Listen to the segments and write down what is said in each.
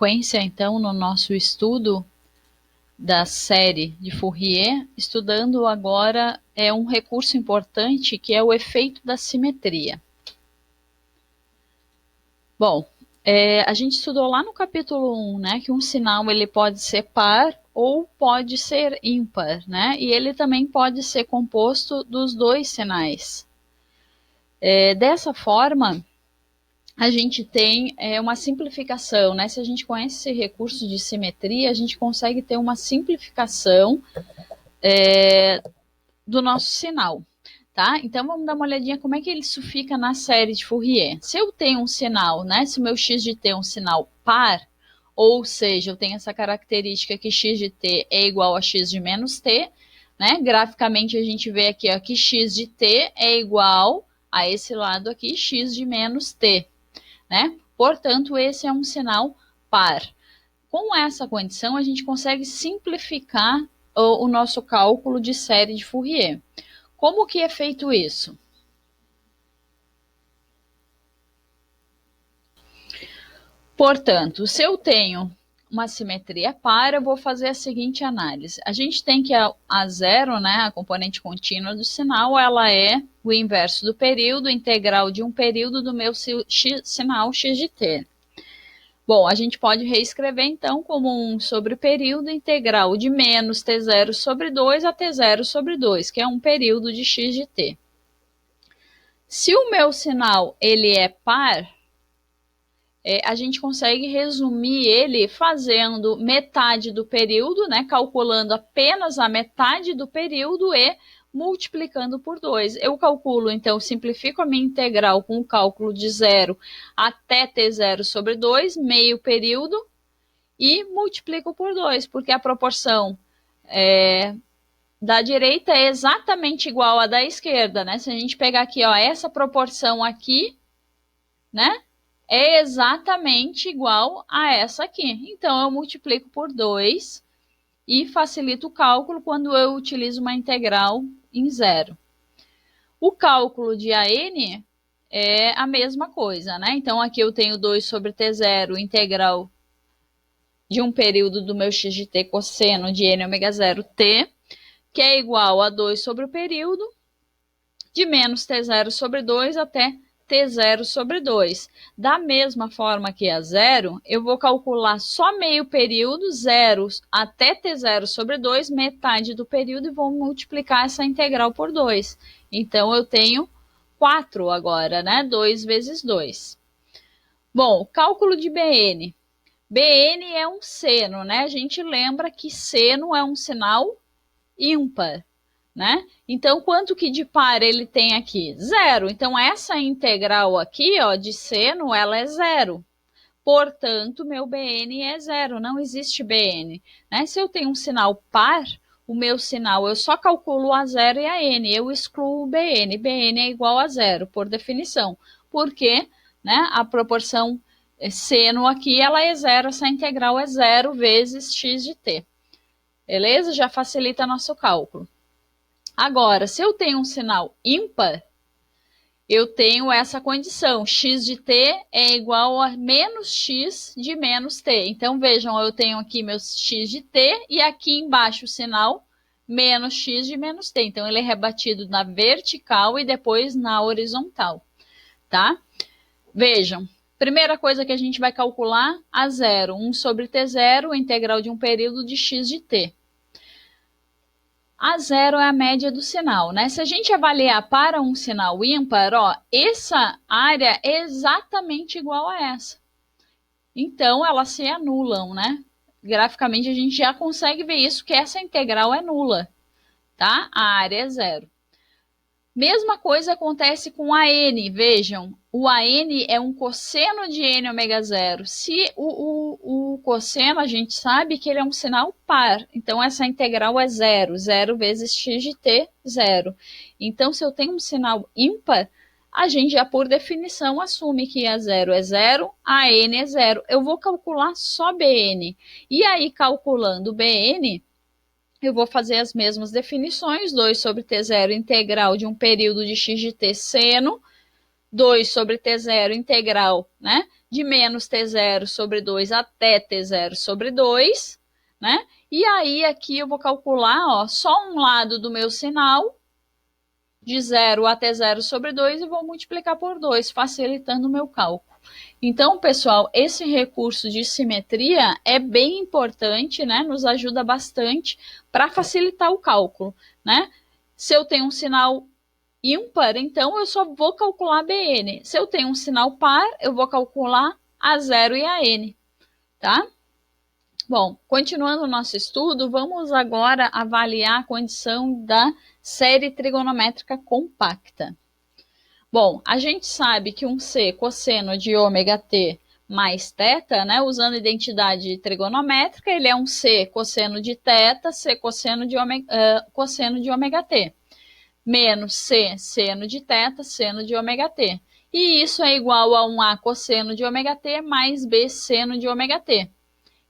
sequência, então, no nosso estudo da série de Fourier, estudando agora um recurso importante que é o efeito da simetria. Bom, a gente estudou lá no capítulo 1, né, que um sinal ele pode ser par ou pode ser ímpar, né, e ele também pode ser composto dos dois sinais. Dessa forma, a gente tem uma simplificação, né? Se a gente conhece esse recurso de simetria, a gente consegue ter uma simplificação do nosso sinal, tá? Então, vamos dar uma olhadinha como é que isso fica na série de Fourier. Se eu tenho um sinal, né? Se o meu x de t é um sinal par, ou seja, eu tenho essa característica que x de t é igual a x de menos t, né? Graficamente, a gente vê aqui ó, que x de t é igual a esse lado aqui, x de menos t, né? Portanto, esse é um sinal par. Com essa condição, a gente consegue simplificar o nosso cálculo de série de Fourier. Como que é feito isso? Portanto, se eu tenho uma simetria par, eu vou fazer a seguinte análise. A gente tem que a zero, né, a componente contínua do sinal, ela é o inverso do período, integral de um período do meu sinal x de t. Bom, a gente pode reescrever, então, como 1 sobre o período integral de menos t0 sobre 2 a t0 sobre 2, que é um período de x de t. Se o meu sinal ele é par, a gente consegue resumir ele fazendo metade do período, né, calculando apenas a metade do período e multiplicando por 2. Eu calculo, então, simplifico a minha integral com o cálculo de 0 até t0 sobre 2, meio período, e multiplico por 2, porque a proporção da direita é exatamente igual à da esquerda, né? Se a gente pegar aqui, ó, essa proporção aqui, né, é exatamente igual a essa aqui. Então, eu multiplico por 2 e facilito o cálculo quando eu utilizo uma integral em zero. O cálculo de AN é a mesma coisa, né? Então, aqui eu tenho 2 sobre t0, integral de um período do meu x de t cosseno de n ômega 0 t, que é igual a 2 sobre o período de menos t0 sobre 2 até t0 sobre 2. Da mesma forma que a zero, eu vou calcular só meio período, 0 até t0 sobre 2, metade do período, e vou multiplicar essa integral por 2. Então, eu tenho 4 agora, né? 2 vezes 2. Bom, cálculo de BN. BN é um seno, né? A gente lembra que seno é um sinal ímpar, né? Então, quanto que de par ele tem aqui? Zero. Então, essa integral aqui, ó, de seno, ela é zero. Portanto, meu BN é zero, não existe BN, né? Se eu tenho um sinal par, o meu sinal, eu só calculo a zero e a n, eu excluo o BN. BN é igual a zero, por definição, porque, né, a proporção seno aqui, ela é zero, essa integral é zero vezes x de t. Beleza? Já facilita nosso cálculo. Agora, se eu tenho um sinal ímpar, eu tenho essa condição, x de t é igual a menos x de menos t. Então, vejam, eu tenho aqui meu x de t e aqui embaixo o sinal menos x de menos t. Então, ele é rebatido na vertical e depois na horizontal, tá? Vejam, primeira coisa que a gente vai calcular, a zero. 1 sobre t0, integral de um período de x de t. A zero é a média do sinal, né? Se a gente avaliar para um sinal ímpar, ó, essa área é exatamente igual a essa. Então, elas se anulam, né? Graficamente, a gente já consegue ver isso, que essa integral é nula, tá? A área é zero. Mesma coisa acontece com a n, vejam, o AN é um cosseno de n ômega 0. Se o cosseno, a gente sabe que ele é um sinal par, então essa integral é zero, zero vezes x de t, zero. Então, se eu tenho um sinal ímpar, a gente já por definição assume que a zero é zero, a n é zero. Eu vou calcular só Bn, e aí calculando Bn, eu vou fazer as mesmas definições, 2 sobre t0 integral de um período de x de t seno, 2 sobre t0 integral, né, de menos t0 sobre 2 até t0 sobre 2, né? E aí aqui eu vou calcular, ó, só um lado do meu sinal, de 0 até 0 sobre 2, e vou multiplicar por 2, facilitando o meu cálculo. Então, pessoal, esse recurso de simetria é bem importante, né? Nos ajuda bastante para facilitar o cálculo, né? Se eu tenho um sinal ímpar, então eu só vou calcular BN. Se eu tenho um sinal par, eu vou calcular A0 e AN, tá? Bom, continuando o nosso estudo, vamos agora avaliar a condição da série trigonométrica compacta. Bom, a gente sabe que um C cosseno de ômega t mais θ, né, usando identidade trigonométrica, ele é um C cosseno de θ, C cosseno de ômega t, menos C seno de θ, seno de ômega t. E isso é igual a um A cosseno de ômega t mais B seno de ômega t,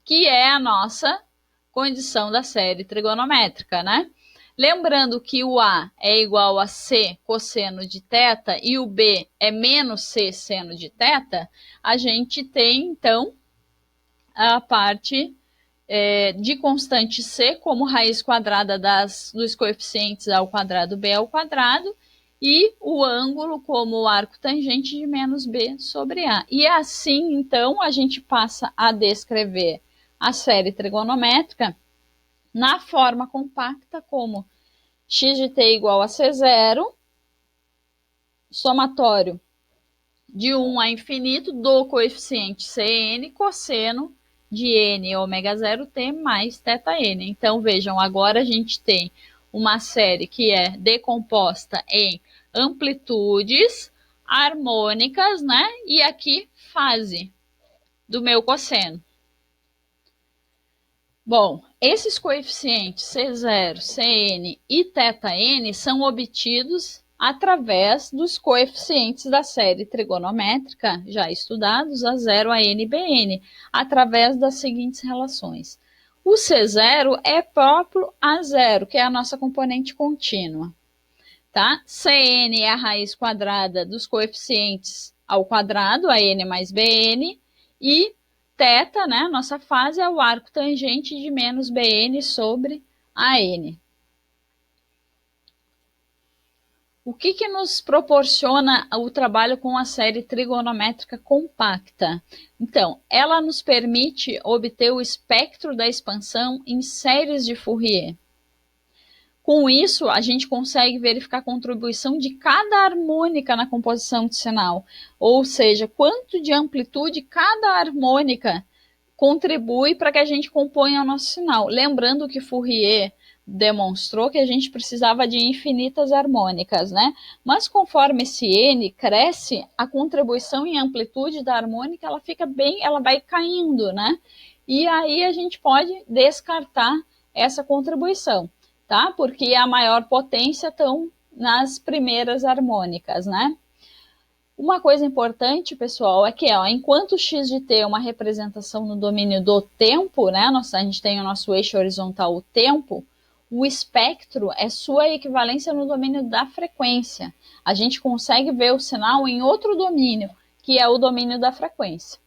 que é a nossa condição da série trigonométrica, né? Lembrando que o A é igual a C cosseno de θ e o B é menos C seno de θ, a gente tem, então, a parte de constante C como raiz quadrada dos coeficientes A ao quadrado, B ao quadrado, e o ângulo como o arco tangente de menos B sobre A. E assim, então, a gente passa a descrever a série trigonométrica na forma compacta como x de t igual a C0, somatório de 1 a infinito do coeficiente Cn cosseno de n ômega 0t mais θn. Então, vejam, agora a gente tem uma série que é decomposta em amplitudes harmônicas, né? E aqui fase do meu cosseno. Bom, esses coeficientes C0, Cn e θn são obtidos através dos coeficientes da série trigonométrica já estudados, A0, AN e BN, através das seguintes relações. O C0 é próprio A0, que é a nossa componente contínua, tá? Cn é a raiz quadrada dos coeficientes ao quadrado, AN mais BN, e θ, né, nossa fase, é o arco tangente de menos BN sobre AN. O que nos proporciona o trabalho com a série trigonométrica compacta? Então, ela nos permite obter o espectro da expansão em séries de Fourier. Com isso, a gente consegue verificar a contribuição de cada harmônica na composição de sinal, ou seja, quanto de amplitude cada harmônica contribui para que a gente componha o nosso sinal. Lembrando que Fourier demonstrou que a gente precisava de infinitas harmônicas, né? Mas conforme esse n cresce, a contribuição em amplitude da harmônica ela vai caindo, né? E aí a gente pode descartar essa contribuição, tá? Porque a maior potência estão nas primeiras harmônicas, né? Uma coisa importante, pessoal, é que enquanto x de t é uma representação no domínio do tempo, né? A gente tem o nosso eixo horizontal, o tempo, o espectro é sua equivalência no domínio da frequência. A gente consegue ver o sinal em outro domínio, que é o domínio da frequência.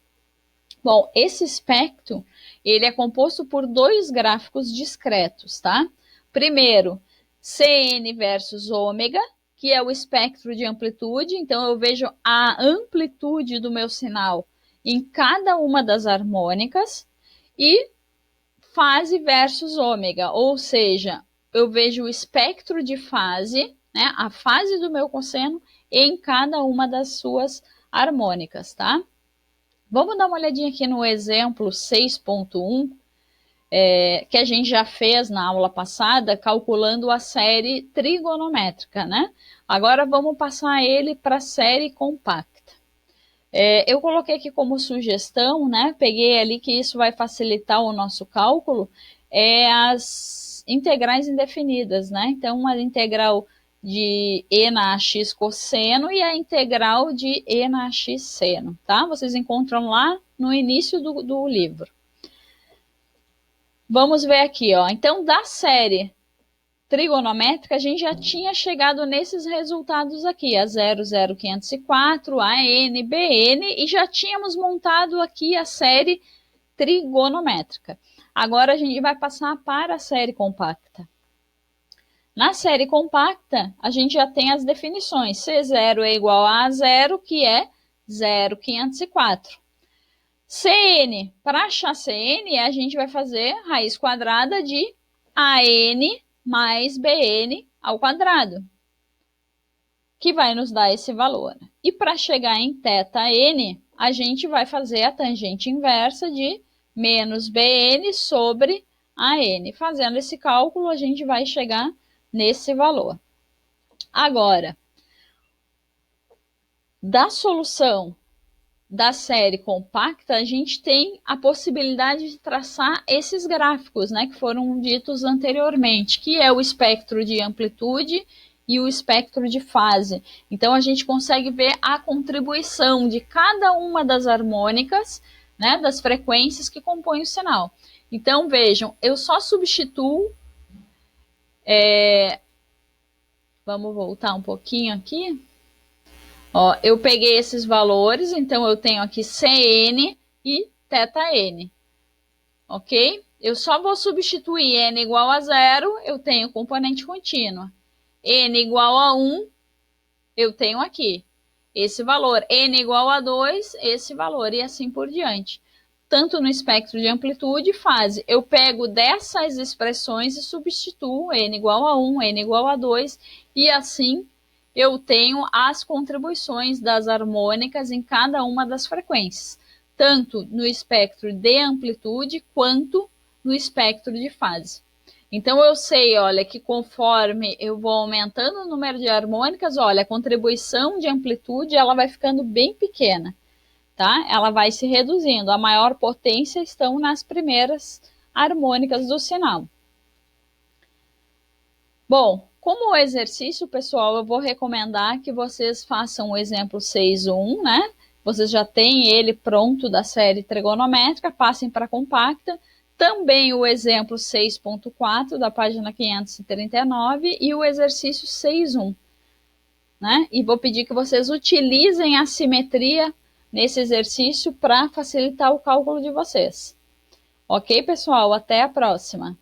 Bom, esse espectro, ele é composto por dois gráficos discretos, tá? Primeiro, Cn versus ômega, que é o espectro de amplitude. Então, eu vejo a amplitude do meu sinal em cada uma das harmônicas. E fase versus ômega, ou seja, eu vejo o espectro de fase, né, a fase do meu cosseno em cada uma das suas harmônicas, tá? Vamos dar uma olhadinha aqui no exemplo 6.1, que a gente já fez na aula passada, calculando a série trigonométrica, né? Agora vamos passar ele para a série compacta. Eu coloquei aqui como sugestão, né? Peguei ali que isso vai facilitar o nosso cálculo, as integrais indefinidas, né? Então, a integral de e na x cosseno e a integral de e na x seno, tá? Vocês encontram lá no início do livro. Vamos ver aqui, ó. Então, da série trigonométrica, a gente já tinha chegado nesses resultados aqui, a 0,0504, a N, BN, e já tínhamos montado aqui a série trigonométrica. Agora a gente vai passar para a série compacta. Na série compacta, a gente já tem as definições. C0 é igual a A0, que é 0,504. Cn, para achar Cn, a gente vai fazer raiz quadrada de AN mais BN ao quadrado, que vai nos dar esse valor. E para chegar em θn, a gente vai fazer a tangente inversa de menos BN sobre AN. Fazendo esse cálculo, a gente vai chegar nesse valor. Agora, da solução da série compacta, a gente tem a possibilidade de traçar esses gráficos, né, que foram ditos anteriormente, que é o espectro de amplitude e o espectro de fase. Então, a gente consegue ver a contribuição de cada uma das harmônicas, né, das frequências que compõem o sinal. Então, vejam, eu só substituo... Vamos voltar um pouquinho aqui. Ó, eu peguei esses valores, então eu tenho aqui Cn e θn, ok? Eu só vou substituir n igual a 0, eu tenho componente contínua. N igual a 1, eu tenho aqui esse valor. N igual a 2, esse valor, e assim por diante. Tanto no espectro de amplitude e fase. Eu pego dessas expressões e substituo n igual a 1, n igual a 2, e assim eu tenho as contribuições das harmônicas em cada uma das frequências, tanto no espectro de amplitude quanto no espectro de fase. Então eu sei, olha, que conforme eu vou aumentando o número de harmônicas, olha, a contribuição de amplitude ela vai ficando bem pequena, tá? Ela vai se reduzindo. A maior potência estão nas primeiras harmônicas do sinal. Bom, como exercício, pessoal, eu vou recomendar que vocês façam o exemplo 6.1, né? Vocês já têm ele pronto da série trigonométrica, passem para a compacta. Também o exemplo 6.4 da página 539 e o exercício 6.1, né? E vou pedir que vocês utilizem a simetria nesse exercício para facilitar o cálculo de vocês. Ok, pessoal? Até a próxima!